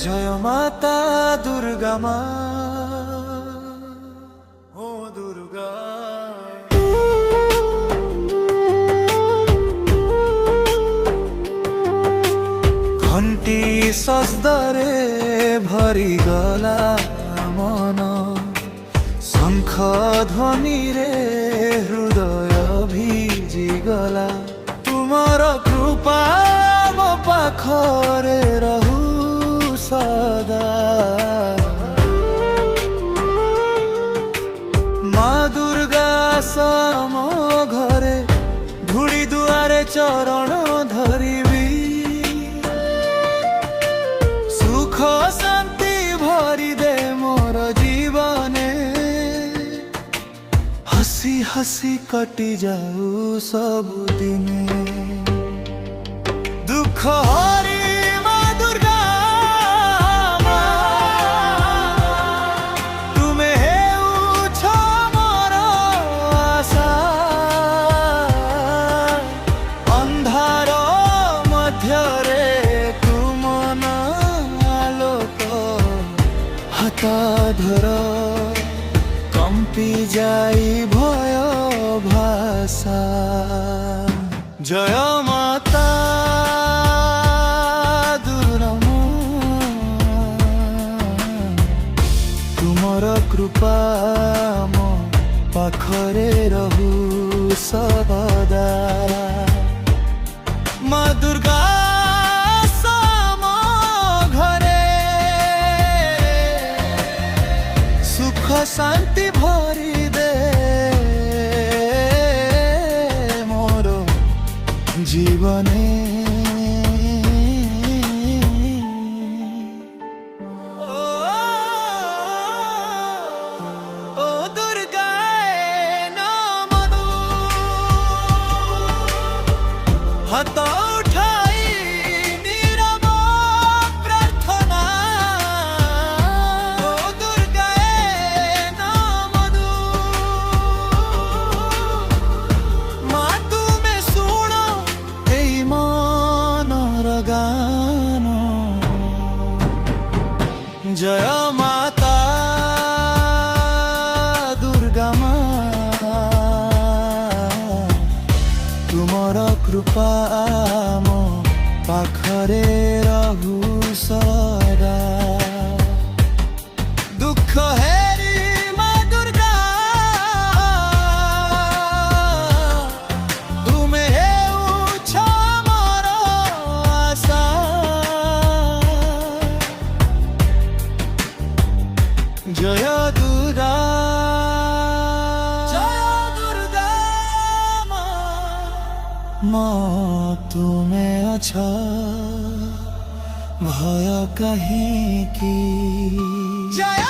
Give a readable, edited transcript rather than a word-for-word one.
জয় মাতা দুর্গা মা, ও দুর্গা। ঘণ্টি শব্দরে ভরি গলা মন, শঙ্খ ধ্বনিরে হৃদয় ভিজি গলা। তুমর কৃপা ମୋ ପାଖରେ ରହୁ ସଦା। ମା ଦୁର୍ଗା ସମ ଘରେ ଧୂଳି ଦୁଆରେ ଚରଣ ଧରିବି। ସୁଖ ଶାନ୍ତି ଭରି ଦେ ମୋର ଜୀବନେ, ହସି ହସି କଟି ଯାଉ ସବୁଦିନେ। ଦୁଃଖ ହରି ମା ଦୁର୍ଗା ମା, ତୁମେ ହେଉଛ ମୋର ଆଶା। ଅନ୍ଧାର ମଧ୍ୟରେ ତୁମ ଆଲୋକ ହାତ ଧର, କମ୍ପି ଯାଇ ଭୟ ଭାଷା। ଜୟ ମାତା কৃপা ମୋ ପାଖରେ ରହୁ ସଦା। ମା ଦୁର୍ଗା ସମ ଘରେ ସୁଖ ଶାନ୍ତି ଭରି ଦେ ମୋର ଜୀବନେ। হাত উঠাই নীরব প্রার্থনা, ও দুর্গায়ে নমঃ। মা তুমি শুণ এই মনর গান। জয় মাতা দুর্গা মা, ତୁମର କୃପା ମୋ ପାଖରେ ରହୁ ସଦା। ଦୁଃଖ ହେରି ମା ଦୁର୍ଗା, ତୁମେ ହେଉଛ ମୋର ଆଶା। ଜୟ ଦୁର୍ଗା, माँ तुम्हें अच्छा भय कहीं की। जय